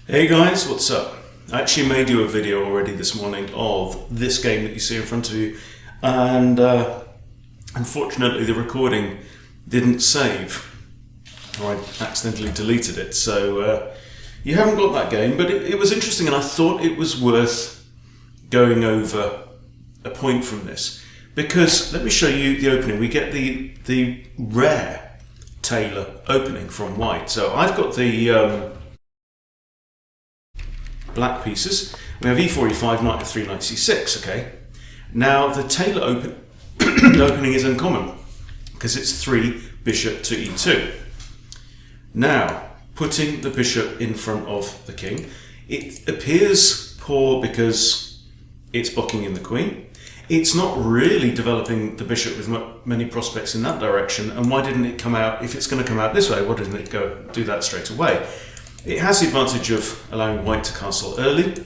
Hey guys, what's up? I actually made you a video already this morning of this game that you see in front of you, and unfortunately the recording didn't save, or I accidentally deleted it, so you haven't got that game, but it was interesting and I thought it was worth going over a point from this, because let me show you the opening. We get the rare Tayler Opening from white. So I've got the black pieces. We have e4, e5, Nf3 Nc6, okay? Now the Tayler opening is uncommon because it's 3 bishop to e2. Now, putting the bishop in front of the king, it appears poor because it's blocking in the queen. It's not really developing the bishop with many prospects in that direction, and why didn't it come out, if it's going to come out this way, why didn't it go do that straight away? It has the advantage of allowing white to castle early.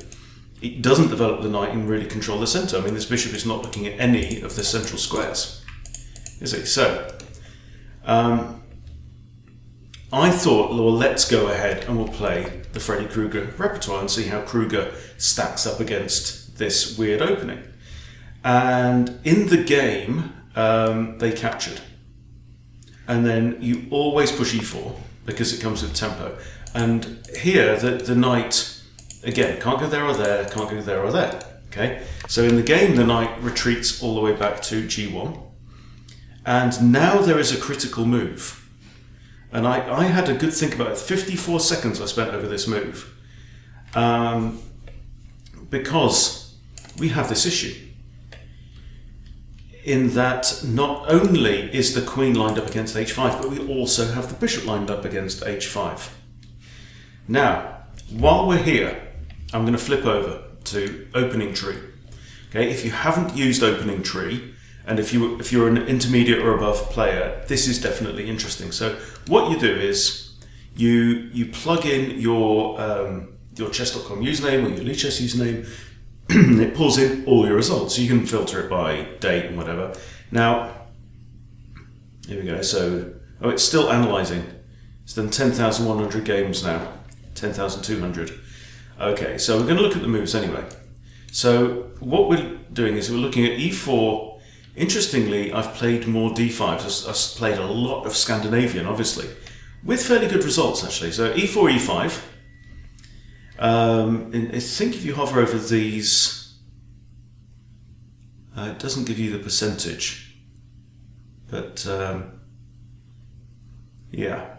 It doesn't develop the knight and really control the centre. I mean, this bishop is not looking at any of the central squares, is it? So, I thought, well, let's go ahead and we'll play the Freddy Krueger repertoire and see how Krueger stacks up against this weird opening. And in the game, they captured. And then you always push e4 because it comes with tempo. And here, the knight, again, can't go there or there, can't go there or there, okay? So in the game, the knight retreats all the way back to g1. And now there is a critical move. And I had a good think about it. 54 seconds I spent over this move. Because we have this issue. In that not only is the queen lined up against h5, but we also have the bishop lined up against h5. Now, while we're here, I'm going to flip over to opening tree. Okay, if you haven't used opening tree, and if you're an intermediate or above player, this is definitely interesting. So what you do is you plug in your chess.com username or your Lichess username. It pulls in all your results. So you can filter it by date and whatever. Now, here we go. So, it's still analysing. It's done 10,100 games now. 10,200. Okay, so we're going to look at the moves anyway. So what we're doing is we're looking at e4. Interestingly, I've played more d5s. I've played a lot of Scandinavian, obviously, with fairly good results actually. So e4, e5. I think if you hover over these, it doesn't give you the percentage, but yeah.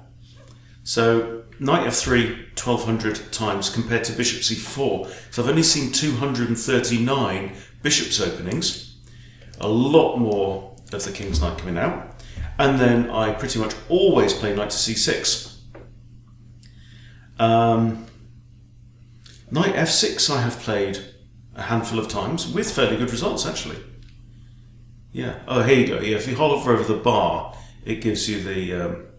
So knight f3 1200 times compared to bishop c4. So I've only seen 239 bishop's openings, a lot more of the king's knight coming out, and then I pretty much always play knight to c6. Knight f6 I have played a handful of times with fairly good results actually. Yeah. Oh, here you go. Yeah. If you hover over the bar, it gives you the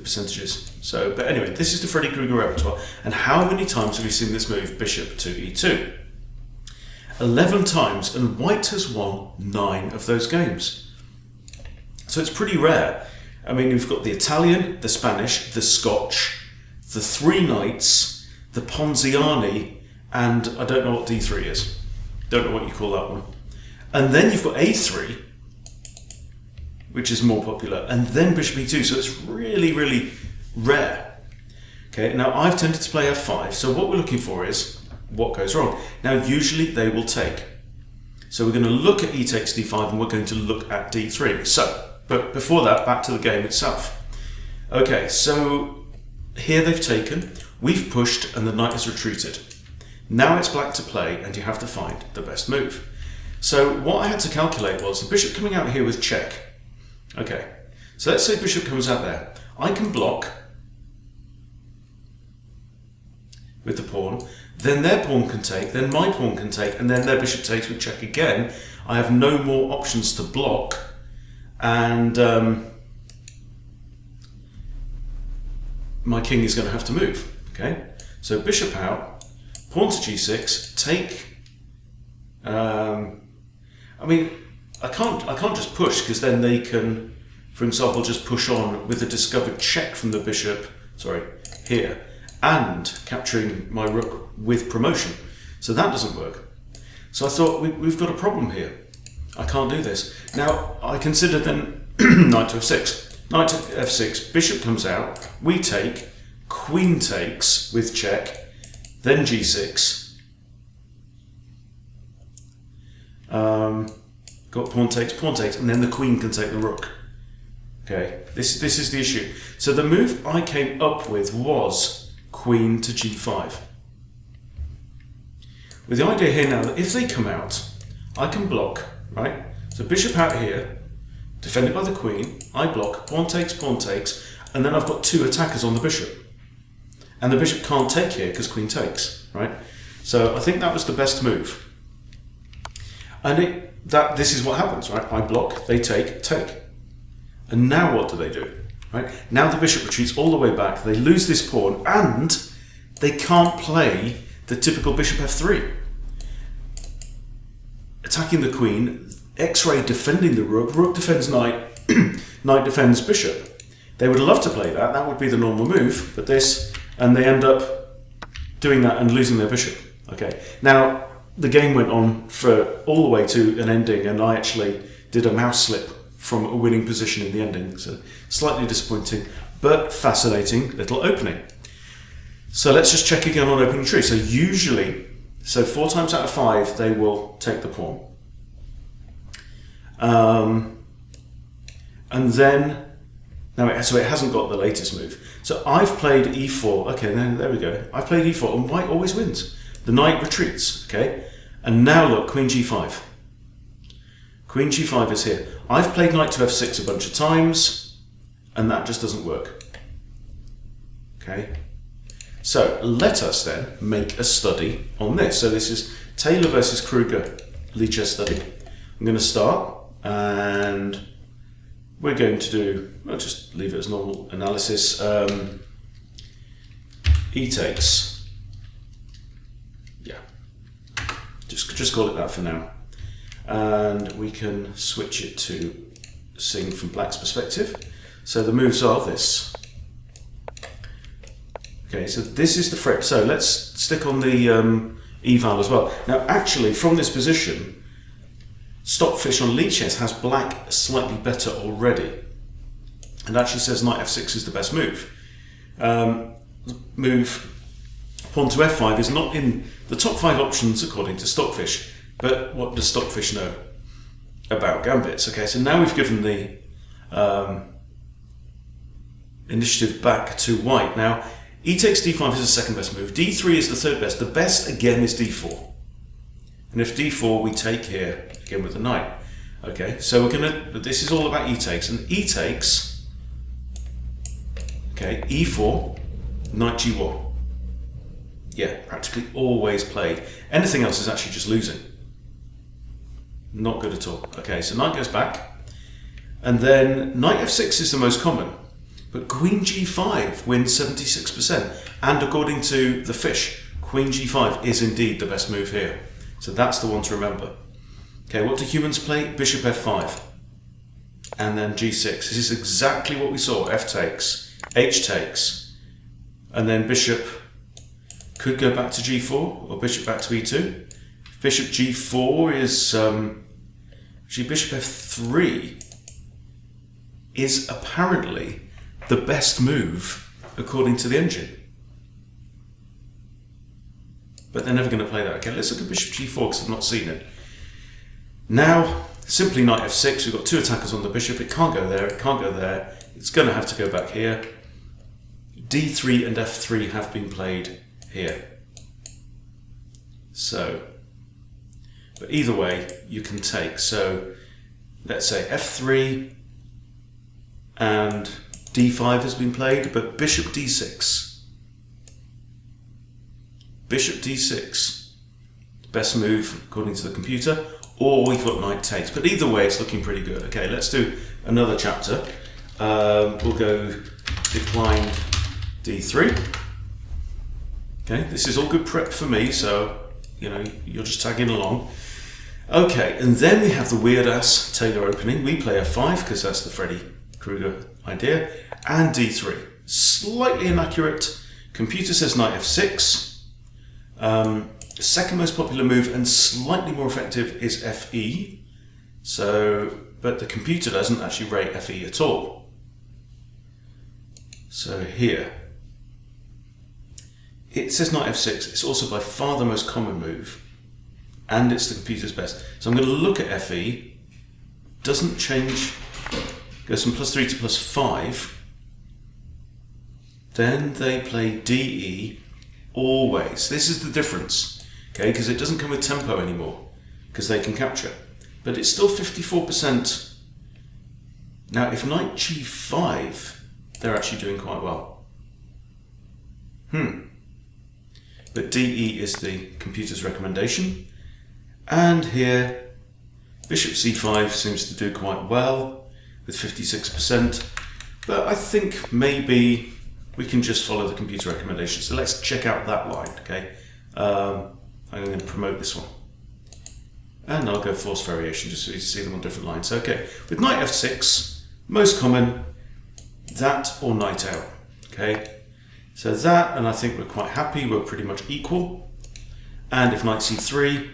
percentages. So, but anyway, this is the Freddy Krueger repertoire. And how many times have you seen this move, bishop to e2? 11 times, and white has won 9 of those games. So it's pretty rare. I mean, you've got the Italian, the Spanish, the Scotch, the 3 knights, the Ponziani, and I don't know what d3 is. Don't know what you call that one. And then you've got a3, which is more popular, and then bishop e2, so it's really, really rare. Okay, now I've tended to play f5, so what we're looking for is what goes wrong. Now usually they will take. So we're going to look at e takes d5 and we're going to look at d3. So, but before that, back to the game itself. Okay, so here they've taken, we've pushed, and the knight has retreated. Now it's black to play, and you have to find the best move. So what I had to calculate was the bishop coming out here with check. Okay, so let's say bishop comes out there. I can block with the pawn, then their pawn can take, then my pawn can take, and then their bishop takes with check again. I have no more options to block, and my king is going to have to move. Okay, so bishop out, pawn to g6, take. I mean, I can't just push because then they can, for example, just push on with a discovered check from the bishop. Sorry, here, and capturing my rook with promotion. So that doesn't work. So I thought, we've got a problem here. I can't do this. Now, I consider then knight to f6. Knight to f6, bishop comes out, we take, queen takes with check, then g6. Got pawn takes, and then the queen can take the rook. Okay, this is the issue. So the move I came up with was queen to g5. With the idea here now that if they come out, I can block, right? So bishop out here, defended by the queen, I block, pawn takes, and then I've got two attackers on the bishop. And the bishop can't take here because queen takes, right? So I think that was the best move. And this is what happens, right? I block, they take. And now what do? Right? Now the bishop retreats all the way back, they lose this pawn, and they can't play the typical bishop f3. Attacking the queen, x-ray defending the rook defends knight, knight defends bishop. They would love to play that, that would be the normal move, but and they end up doing that and losing their bishop. Okay, now the game went on for all the way to an ending, and I actually did a mouse slip from a winning position in the ending, so slightly disappointing, but fascinating little opening. So let's just check again on opening tree. So usually, 4 times out of 5, they will take the pawn. And then, so it hasn't got the latest move. So I've played e4, okay, then there we go. I've played e4, and white always wins. The knight retreats, okay? And now look, queen g5. Queen g5 is here. I've played knight to f6 a bunch of times, and that just doesn't work. Okay? So let us then make a study on this. So this is Tayler versus Krueger lead chess study. I'm going to start, and we're going to do, I'll just leave it as normal analysis. E takes. Yeah. Just call it that for now. And we can switch it to seeing from black's perspective. So the moves are this. Okay, so this is the Fred. So let's stick on the eval as well. Now, actually, from this position, Stockfish on lead chess has black slightly better already, and actually says knight f6 is the best move. Move pawn to f5 is not in the top 5 options according to Stockfish. But what does Stockfish know about gambits? Okay, so now we've given the initiative back to white. Now, e takes d5 is the second best move. d3 is the third best. The best, again, is d4. And if d4, we take here, again with the knight. Okay, so this is all about e takes. And e takes, okay, e4, knight g1. Yeah, practically always played. Anything else is actually just losing. Not good at all. Okay, so knight goes back, and then knight f6 is the most common, but queen g5 wins 76%, and according to the fish, queen g5 is indeed the best move here. So that's the one to remember. Okay, what do humans play? Bishop f5, and then g6. This is exactly what we saw. F takes, h takes, and then bishop could go back to g4, or bishop back to e2. Bishop g4 is, actually bishop f3 is apparently the best move according to the engine. But they're never going to play that. Okay, let's look at bishop g4 because I've not seen it. Now, simply knight f6, we've got 2 attackers on the bishop, it can't go there, it can't go there, it's going to have to go back here. d3 and f3 have been played here. So, but either way, you can take. So, let's say f3 and d5 has been played, but bishop d6. Bishop d6, best move according to the computer, or we've got knight takes. But either way, it's looking pretty good. Okay, let's do another chapter. We'll go declined d3. Okay, this is all good prep for me, so you know, you're just tagging along. Okay, and then we have the weird ass Tayler opening. We play f5 because that's the Freddy Krueger idea, and d3. Slightly inaccurate Computer says knight f6. Second most popular move and slightly more effective is fe. So, but the computer doesn't actually rate fe at all. So here, it says knight f6. It's also by far the most common move, and it's the computer's best. So I'm going to look at fe. Doesn't change. Goes from +3 to +5. Then they play DE always. This is the difference, okay? Because it doesn't come with tempo anymore, because they can capture. But it's still 54%. Now, if knight G5, they're actually doing quite well. But DE is the computer's recommendation. And here, bishop C5 seems to do quite well with 56%. But I think maybe we can just follow the computer recommendation. So let's check out that line, okay? I'm going to promote this one. And I'll go force variation just so you see them on different lines. Okay, with knight f6, most common, that or knight out, okay? So that, and I think we're quite happy, we're pretty much equal. And if knight c3,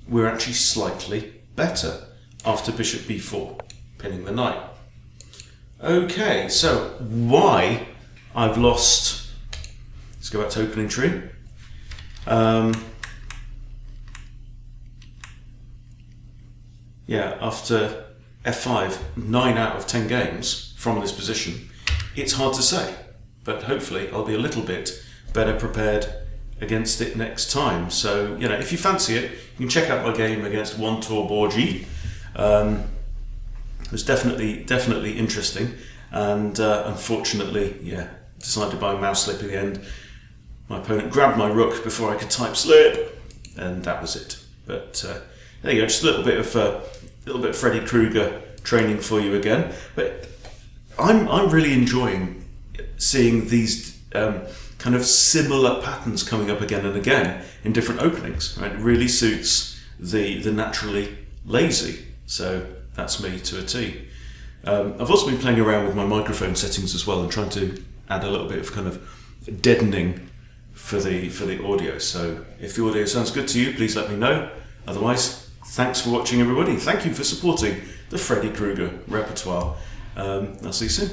we're actually slightly better after bishop b4, pinning the knight. Okay, so why I've lost, let's go back to opening tree. Yeah, after f5, 9 out of 10 games from this position, it's hard to say, but hopefully I'll be a little bit better prepared against it next time. So, you know, if you fancy it, you can check out my game against One Tour Borgi. It was definitely interesting, and unfortunately, yeah, decided by a mouse slip in the end. My opponent grabbed my rook before I could type slip, and that was it. But there you go, just a little bit of Freddy Krueger training for you again. But I'm really enjoying seeing these kind of similar patterns coming up again and again in different openings. Right? It really suits the naturally lazy. So that's me to a T. I've also been playing around with my microphone settings as well and trying to add a little bit of kind of deadening for the audio. So if the audio sounds good to you, please let me know. Otherwise, thanks for watching, everybody. Thank you for supporting the Freddy Krueger repertoire. I'll see you soon.